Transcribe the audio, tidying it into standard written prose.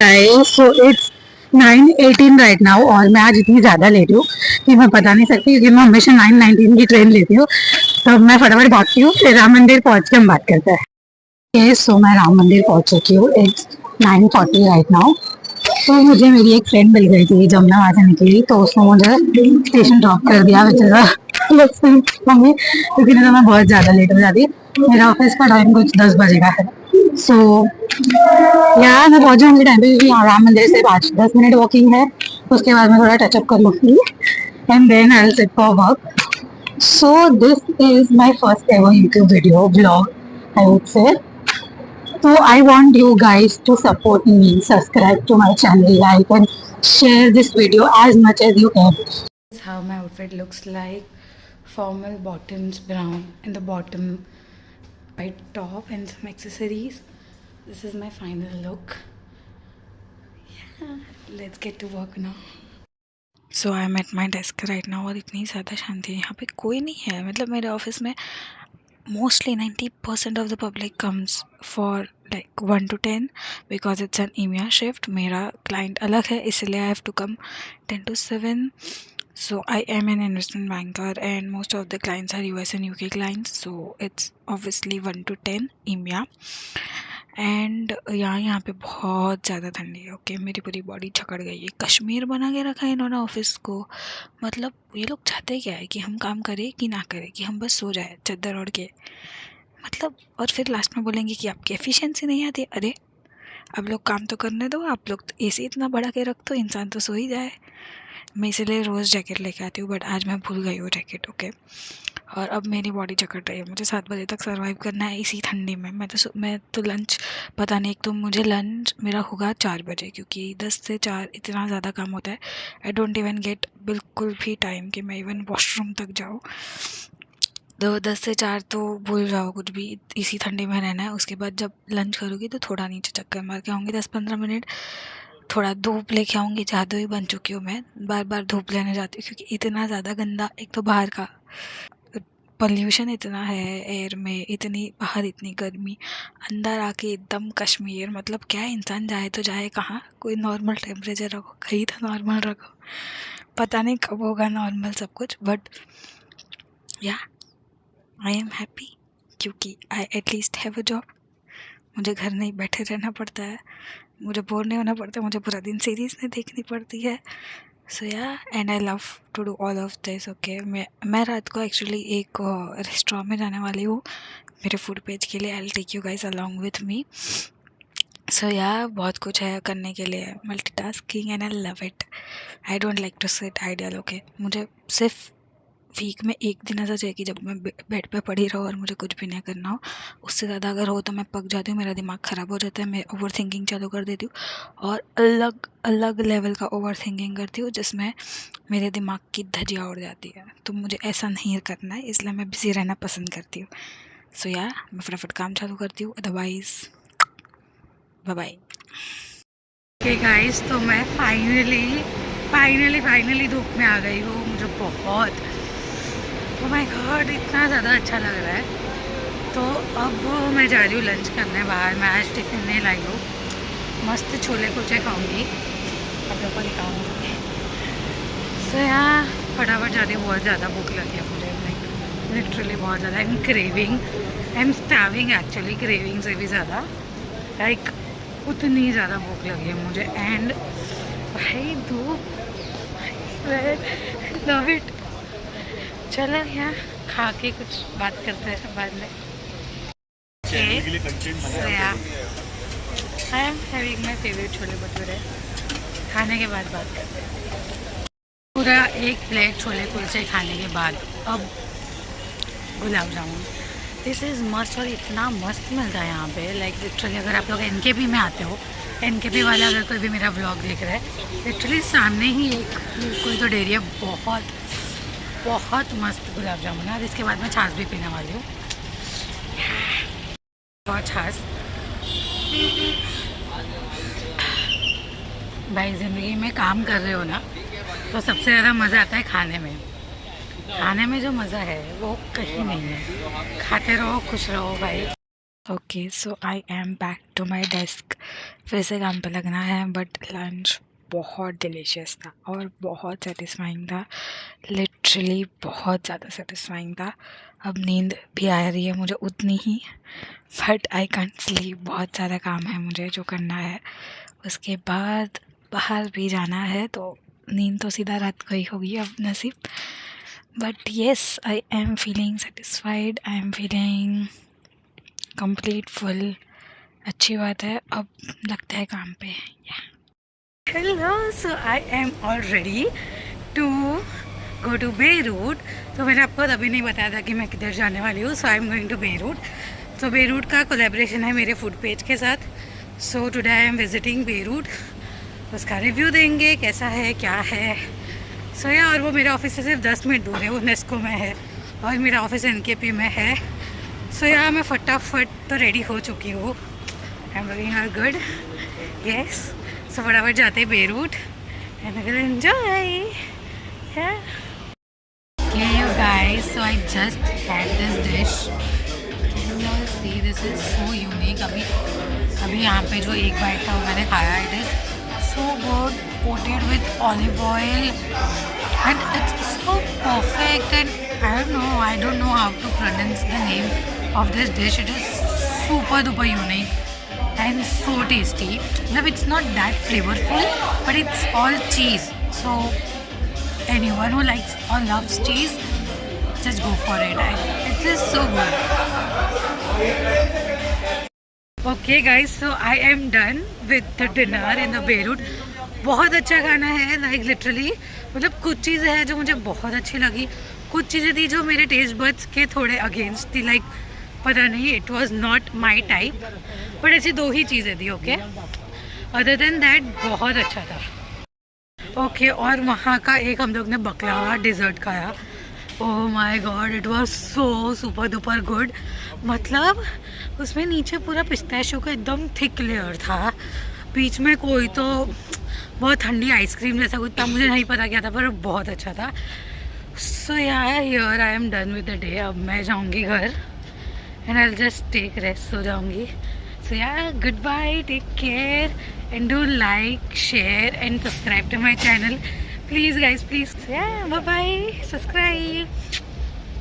So it's 9:18 right now और मैं आज इतनी ज़्यादा लेट हूँ कि मैं बता नहीं सकती, क्योंकि मैं हमेशा 9:19 की ट्रेन लेती हूँ। तो मैं फटाफट भागती हूँ, फिर राम मंदिर पहुँच के हम बात करते हैं। सो मैं राम मंदिर पहुँच चुकी हूँ। It's 9:40 right now. तो मुझे मेरी एक फ्रेंड मिल गई थी जब मैं वहाँ से निकली, तो उसने मुझे स्टेशन ड्रॉप कर दिया मम्मी, क्योंकि नहीं तो मैं बहुत ज़्यादा लेट हो जाती। मेरा ऑफिस का टाइम कुछ 10 बजे का है। सो यार मैं पहुंच जाऊंगी टाइम पे, क्योंकि यहाँ राम मंदिर से 5-10 मिनट वॉकिंग है। उसके बाद मैं थोड़ा टचअप कर लूँगी and then I will sit for work. So this is my first ever YouTube video blog, I would say. So I want you guys to support me, subscribe to my channel, like and share this video as much as you can. This is how my outfit looks like. Formal bottoms brown and the bottom white top and some accessories. This is my final look. Yeah, let's get to work now. So I am at my desk right now और इतनी ज़्यादा शांति है यहाँ पे, कोई नहीं है। मतलब मेरे ऑफिस में mostly 90% of the public comes for like 1 to 10 because it's an EMEA shift. मेरा client अलग है, इसलिए I have to come 10 to 7. So I am an investment banker and most of the clients are US and UK clients. So it's obviously 1 to 10 EMEA. And यहाँ पे बहुत ज़्यादा ठंडी है। ओके, मेरी पूरी बॉडी छकड़ गई है। कश्मीर बना के रखा है इन्होंने ऑफिस को। मतलब ये लोग चाहते क्या है, कि हम काम करें कि ना करें, कि हम बस सो जाए चद्दर ओढ़ के। मतलब और फिर लास्ट में बोलेंगे कि आपकी एफिशिएंसी नहीं आती। अरे अब लोग काम तो करने दो, आप लोग तो एसी इतना बढ़ा के रख दो, इंसान तो सो ही जाए। मैं इसलिए रोज़ जैकेट लेके आती हूँ, बट आज मैं भूल गई हूँ जैकेट। ओके, और अब मेरी बॉडी जकड़ रही है। मुझे 7 बजे तक सर्वाइव करना है इसी ठंडी में। मैं तो लंच पता नहीं, एक तो मुझे लंच मेरा होगा 4 बजे, क्योंकि 10 से 4 इतना ज़्यादा काम होता है। आई डोंट इवन गेट बिल्कुल भी टाइम कि मैं इवन वॉशरूम तक जाऊँ। तो 10 से 4 तो भूल जाओ, कुछ भी इसी ठंडी में रहना है। उसके बाद जब लंच करूँगी तो थोड़ा नीचे चक्कर मार के आऊँगी 10-15 मिनट, थोड़ा धूप लेके आऊँगी। जादू ही बन चुकी हूँ मैं, बार बार धूप लेने जाती हूँ, क्योंकि इतना ज़्यादा गंदा, एक तो बाहर का पॉल्यूशन इतना है एयर में, इतनी बाहर इतनी गर्मी, अंदर आके एकदम कश्मीर। मतलब क्या इंसान जाए तो जाए कहाँ? कोई नॉर्मल टेम्परेचर रखो, कहीं तो नॉर्मल रखो। पता नहीं कब होगा नॉर्मल सब कुछ, बट या आई एम हैप्पी, क्योंकि I at least have a job. मुझे घर नहीं बैठे रहना पड़ता है, मुझे बोर नहीं होना पड़ता, मुझे पूरा दिन सीरीज़ नहीं देखनी पड़ती है। So yeah and I love to do all of this. Okay, मैं रात को एक्चुअली एक रेस्टोरेंट में जाने वाली हूँ मेरे फूड पेज के लिए। I will take you guys along with me. So yeah बहुत कुछ है करने के लिए, multitasking, and I love it. I don't like to sit ideal. Okay, मुझे सिर्फ वीक में एक दिन ऐसा चाहिए कि जब मैं बेड पे पड़ी रहूँ और मुझे कुछ भी नहीं करना हो। उससे ज़्यादा अगर हो तो मैं पक जाती हूँ, मेरा दिमाग ख़राब हो जाता है, मैं ओवर थिंकिंग चालू कर देती हूँ, और अलग अलग लेवल का ओवर थिंकिंग करती हूँ, जिसमें मेरे दिमाग की धज्जियाँ उड़ जाती है। तो मुझे ऐसा नहीं करना है, इसलिए मैं बिज़ी रहना पसंद करती हूँ। सो यार मैं फटाफट काम चालू करती हूँ, otherwise bye bye. Okay guys, तो मैं फाइनली धूप में आ गई हूँ। मुझे बहुत, ओह माय गॉड, इतना ज़्यादा अच्छा लग रहा है। तो अब मैं जा रही हूँ लंच करने बाहर। मैं आज टिफ़िन नहीं लाई हूँ, मस्त छोले कुलचे खाऊंगी, अब लोग को दिखाऊंगी। सो यहाँ फटाफट जा रही हूँ, बहुत ज़्यादा भूख लगी है मुझे, लाइक लिटरली बहुत ज़्यादा। I am craving, I am starving actually, craving से भी ज़्यादा, लाइक उतनी ज़्यादा भूख लगी है मुझे। एंड भाई धूप, लव इट। चलो यहाँ खा के कुछ बात करते हैं बाद में। I am having my favourite chole bhature. खाने के बाद बात करते हैं। पूरा एक प्लेट छोले कुलचे खाने के बाद अब गुलाब जामुन। दिस इज़ मस्त, और इतना मस्त मिलता है यहाँ पे, लाइक लिटरली। अगर आप लोग NKP में आते हो, NKP वाला अगर कोई भी मेरा व्लॉग देख रहा है, लिटरली सामने ही एक कोई तो डेयरी है, बहुत मस्त गुलाब जामुन है। और इसके बाद मैं छाछ भी पीने वाली हूँ, बहुत छाछ। भाई ज़िंदगी में काम कर रहे हो ना, तो सबसे ज़्यादा मज़ा आता है खाने में। खाने में जो मज़ा है वो कहीं नहीं है। खाते रहो, खुश रहो भाई। Okay so I am back to my desk. फिर से काम पे लगना है. बट लंच बहुत डिलीशियस था और बहुत सेटिस्फाइंग था. लिटरली बहुत ज़्यादा सेटिस्फाइंग था. अब नींद भी आ रही है मुझे उतनी ही. But I can't sleep. बहुत सारा काम है मुझे जो करना है. उसके बाद बाहर भी जाना है तो नींद तो सीधा रात को ही होगी अब नसीब. But yes I am feeling satisfied. I am feeling complete full. अच्छी बात है. अब लगता है काम पे. Hello so I am all ready to go to Beirut. तो मैंने आपको अभी नहीं बताया था कि मैं किधर जाने वाली हूँ. So I am going to Beirut. तो बेरूट का कोलैबोरेशन है मेरे फूड पेज के साथ. So today I am visiting Beirut. उसका रिव्यू देंगे कैसा है क्या है. सो या और वो मेरे ऑफिस से सिर्फ 10 मिनट दूर है. वो नेस्को में है और मेरा ऑफिस NKP में है. सो या मैं फटाफट तो रेडी हो चुकी हूँ. I am looking are good. Yes. So फटाफट जाते हैं Beirut and I will enjoy. Okay you guys, so I just had this dish. Can you all see, this is so unique. अभी यहाँ पे जो एक बाइट था वो मैंने खाया. It is so good, coated with olive oil and it's so perfect. And I don't know how to pronounce the name of this dish. It is super duper unique and so tasty. Now it's not that flavorful, but it's all cheese. So anyone who likes or loves cheese, just go for it. It is so good. Okay guys, so I am done with the dinner in the Beirut. बहुत अच्छा खाना है. Like literally मतलब कुछ चीज़ें हैं जो मुझे बहुत अच्छी लगी. कुछ चीज़ें थी जो मेरे टेस्ट बड्स के थोड़े अगेंस्ट थी. लाइक पता नहीं, it was not my type. But ऐसी 2 ही चीज़ें थी. ओके, अदर देन दैट बहुत अच्छा था. ओके और वहाँ का एक हम लोग ने बकलावा डिज़र्ट खाया. Oh my God, it was so super duper good. मतलब उसमें नीचे पूरा पिस्ताशियो का एकदम थिक लेयर था. बीच में कोई तो बहुत ठंडी आइसक्रीम जैसा कुछ था. मुझे नहीं पता क्या था पर बहुत अच्छा था. So here I am done with the day. अब मैं जाऊँगी घर and I will just take rest. सो जाऊँगी. So yeah, goodbye, take care and do like, share and subscribe to my channel. Please guys, please. Yeah, bye bye. Subscribe.